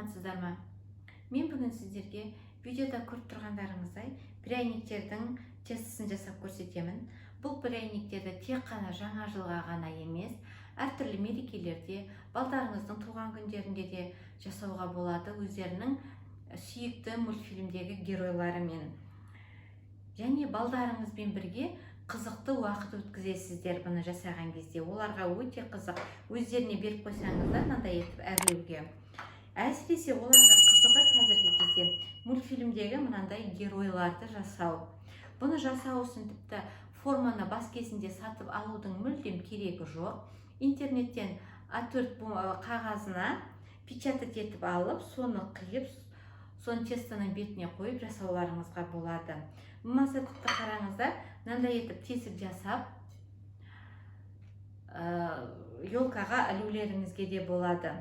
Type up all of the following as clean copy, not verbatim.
амансыздар ма? Мен бүгін сіздерге видеода көріп тұрғандарыңыздай пряниктердің тестісін жасап көрсетемін. Бұл пряниктерді тек қана жаңа жылға ғана емес, әртүрлі мерекелерде, балдарыңыздың туған күндерінде де жасауға болады, өздерінің сүйікті мультфильмдегі геройларымен. Және балдарыңызбен бірге қызықты уақыт өткізесіздер бұны жасаған кезде. Оларға өте қызық. Өздеріне беріп қойсаңыздар мынандай етіп әрлеуге. Әсіресе оларға қызығы қазіргі кезде мультфильмдегі мынандай геройларды жасау. Бұны жасау үшін тіпті форманы бас кезінде сатып алудың мүлдем керегі жоқ. Интернеттен А4 қағазына печатать етіп алып, соны қиып, соны тестоның бетіне қойып жасауларыңызға болады. Болмаса тіпті қараңыздар, мынандай етіп тесік жасап, елкаға ілулеріңізге де болады.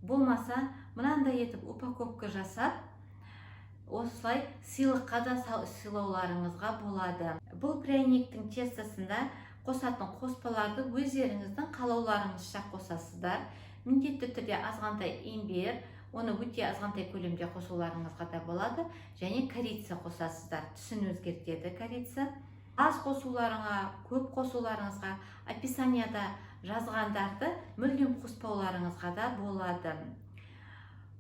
Болмаса мынандай етіп упаковка жасап, осылай сыйлыққа да сыйлауларыңызға болады. Бұл пряниктің тестосында қосатын қоспаларды өздеріңіздің қалауларыңызша қосасыздар. Міндетті түрде азғантай имбир, оны өте азғантай көлемде қосуларыңызға да болады. Және корица қосасыздар. Түсін өзгертеді корица. Аз қосуларыңа, көп қосуларыңызға описанияда жазғандарды мүлдем қоспауларыңызға да болады.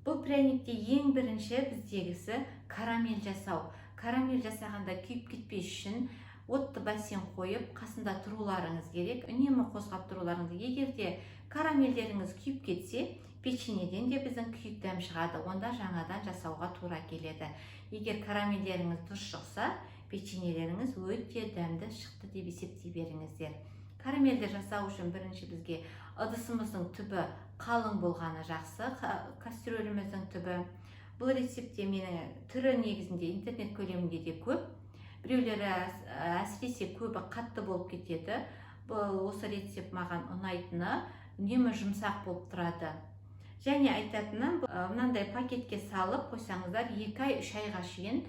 Бұл пряникте ең бірінші біздегісі карамель жасау. Карамель жасағанда күйіп кетпес үшін отты бассейн қойып, қасында тұруларыңыз керек. Үнемі қозғап тұруларыңыз. Егер де карамельдеріңіз күйіп кетсе, печеньеден де біздің күйік дәм шығады. Онда жаңадан жасауға тура келеді. Егер карамельдеріңіз дұрыс шықса, печеньелеріңіз өте дәмді шықты деп есептей беріңіздер. Карамельді жасау үшін бірінші бізге ыдысымыздың түбі қалың болғаны жақсы, кастрөліміздің түбі. Бұл рецептте менің түрі негізінде интернет көлемінде де көп. Біреулері әсіресе көбі қатты болып кетеді. Бұл осы рецепт маған ұнайтыны, үнемі жұмсақ болып тұрады. Және айтатыным, мынандай пакетке салып қойсаңыздар, 2 ай 3 айға шейін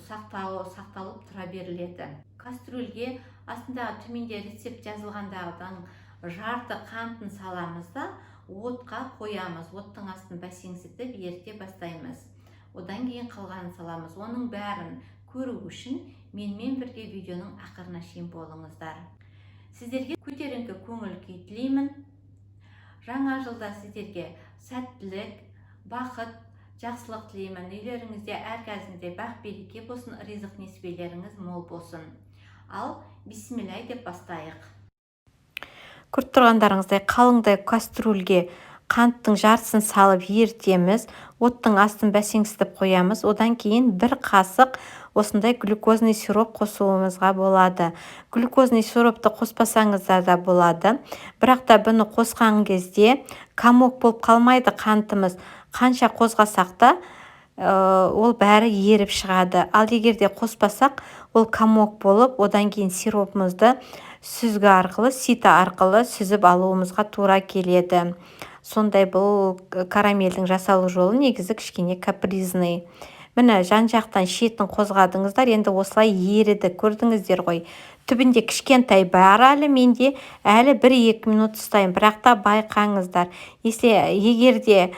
сақталып тұра беріледі. Кастрөлге астында төменде рецепт жазылғандағыдан жарты қантын саламыз да отқа қоямыз. Оттың астын бәсеңсітіп ерте бастаймыз. Одан кейін қалғанын саламыз. Оның бәрін көру үшін менімен бірге видеоның ақырына шейін болыңыздар. Сіздерге көтеріңкі көңіл күй тілеймін. Жаңа жылда сіздерге сәттілік, бақыт, жақсылық тілеймін. Үйлеріңізде әрқайсыңызде бақ-береке болсын, ризық несібелеріңіз мол болсын. Ал бисмилlah деп бастайық. Көріп тұрғандарыңыздай қалыңдай кастрюльге қанттың жартысын салып ертеміз, оттың астын бәсеңсітіп қоямыз. Одан кейін 1 қасық осындай глюкозный сироп қосуымызға болады. Глюкозный сиропты қоспасаңыздар да болады. Бірақ та бұны қосқан кезде комок болып қалмайды қантымыз. Қанша қозғасақ та ол бәрі еріп шығады. Ал егер де қоспасақ, ол комок болып, одан кейін сиропымызды сүзгі арқылы, сита арқылы сүзіп алуымызға тура келеді. Сондай бұл карамельдің жасалу жолы негізі кішкене капризный. Міне жан-жақтан шетін қозғадыңыздар, енді осылай еріді, көрдіңіздер ғой. Түбінде кішкентай бар әлі, менде әлі 1-2 минут ұстайын, бірақ та байқаңыздар. Егер де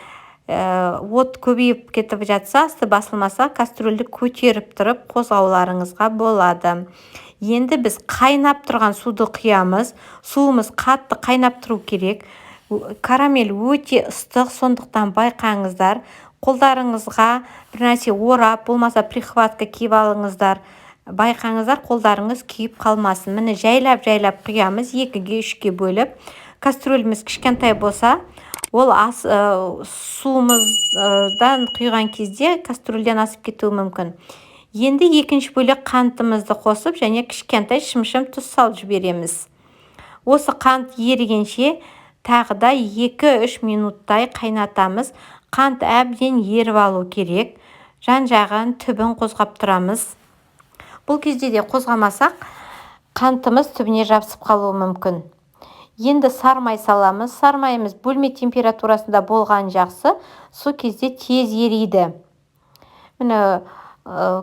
от көбейіп кетіп жатса, асты басылмаса, кастрөлді көтеріп тұрып қозғауларыңызға болады. Енді біз қайнап тұрған суды құямыз. Суымыз қатты қайнап тұру керек. Карамель өте ыстық, сондықтан байқаңыздар. Қолдарыңызға бір нәрсе орап, болмаса прихватка киіп алыңыздар. Байқаңыздар, қолдарыңыз күйіп қалмасын. Міне жайлап құямыз, 2-ге 3-ге бөліп. Кастрөліміз кішкентай болса, ол суымыздан құйған кезде кастрөлден асып кетуі мүмкін. Енді екінші бөлек қантымызды қосып, және кішкентай шым-шым тұз салып жібереміз. Осы қант ерігенше тағы да 2-3 минуттай қайнатамыз. Қант әбден еріп алу керек. Жан-жағын түбін қозғап тұрамыз. Бұл кезде де қозғамасақ, қантымыз түбіне жабысып қалуы мүмкін. Енді сармай саламыз. Сармайымыз бөлме температурасында болған жақсы. Сол кезде тез ериді. Міне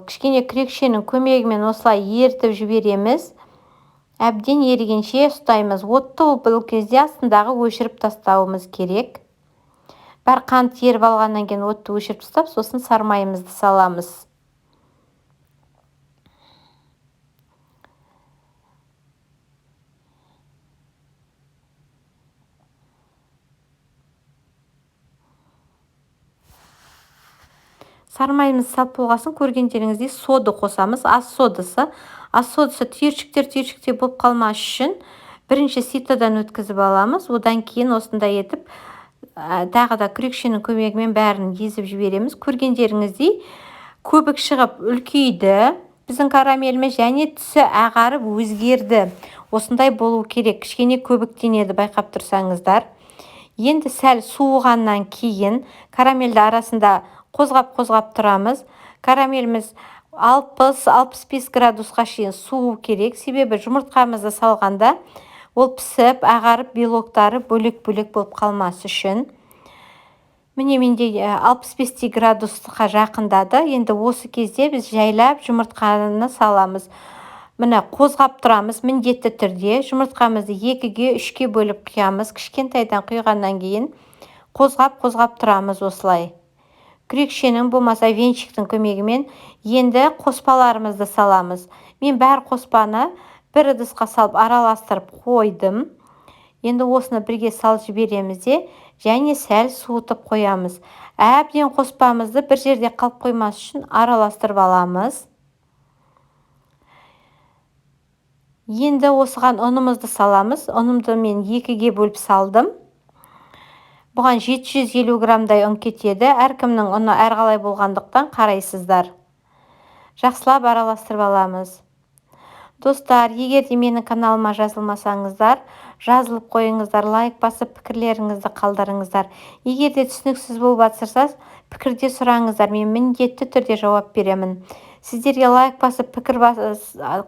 кішкене крекшенің көмегімен осылай ертіп жібереміз. Әбден ерігенше ұстаймыз. Отты бұл кезде астындағы өшіріп тастауымыз керек. бар қант еріп алғаннан кейін отты өшіріп тастап, сосын сармайымызды саламыз. Сармайымыз салып болғасын, көргендеріңіздей соды қосамыз. Ас содасы түйіршіктер болып қалмас үшін бірінші ситодан өткізіп аламыз. Одан кейін осындай етіп тағы да күрекшенің көмегімен бәрін езіп жібереміз. Көргендеріңіздей көбік шығып үлкейді біздің карамеліміз, және түсі ағарып өзгерді. Осындай болу керек. Кішкене көбіктенеді, байқап тұрсаңыздар. Енді сәл суығаннан кейін карамельді арасында қозғап тұрамыз. Карамеліміз 60-65 градусқа шейін суы керек. Себебі жұмыртқамызды салғанда ол пісіп, ағарып, белоктары бөлек-бөлек болып қалмас үшін. Міне менде 65 градусқа жақындады. Енді осы кезде біз жайлап жұмыртқаны саламыз. Міне қозғап тұрамыз міндетті түрде. Жұмыртқамызды 2-ге 3-ке бөліп құямыз. Кішкентайдан құйғаннан кейін қозғап тұрамыз осылай. Күрекшенің болмаса венчиктің көмегімен енді қоспаларымызды саламыз. Мен бәр қоспаны бір ыдысқа салып араластырып қойдым. Енді осыны бірге салып жібереміз де, және сәл суытып қоямыз. Әбден қоспамызды бір жерде қалып қоймас үшін араластырып аламыз. Енді осыған ұнымызды саламыз. Ұнымды мен 2-ге бөліп салдым. Бұған 750 грамдай ұн кетеді. Әркімнің ұны әрқалай болғандықтан қарайсыздар. Жақсылап араластырып аламыз. Достар, егер де менің каналыма жазылмасаңыздар, жазылып қойыңыздар, лайк басып пікірлеріңізді қалдырыңыздар. Егер де түсініксіз болып жатса, пікірде сұраңыздар, мен міндетті түрде жауап беремін. Сіздерге лайк басып пікір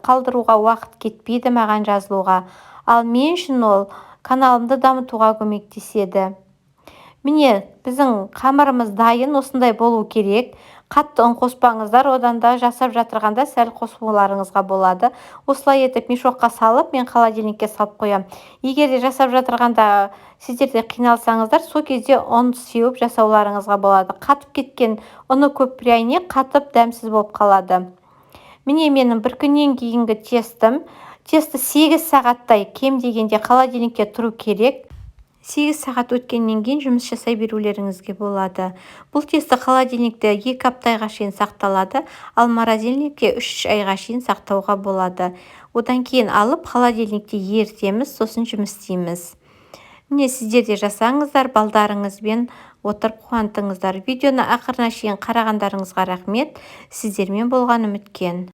қалдыруға уақыт кетпейді маған жазылуға. Ал мен үшін ол каналымды дамытуға көмектеседі. Міне, біздің қамырымыз дайын, осындай болу керек. Қатты ұн қоспаңыздар, одан да жасап жатырғанда сәл қосуларыңызға болады. Осылай етіп мешокқа салып, мен холодильникке салып қоям. Егер де жасап жатырғанда сіздерде қиналсаңыздар, сол кезде ұн сеуіп жасауларыңызға болады. Қатып кеткен ұны көп пряйне қатып дәмсіз болып қалады. Міне менің бір күннен кейінгі тестім. Тесті 8 сағаттай кем дегенде холодильникке тұру керек. 8 сағат өткеннен кейін жұмыс жасай берулеріңізге болады. Бұл тесті холодильникте 2 аптаға шейін сақталады, ал морозильникте 3 айға шейін сақтауға болады. Одан кейін алып холодильникте ерітеміз, сосын жұмыс істейміз. Міне сіздер де жасаңыздар, балдарыңызбен отырып қуантыңыздар. Видеоны ақырына шейін қарағандарыңызға рахмет. Сіздермен болғаным өткен.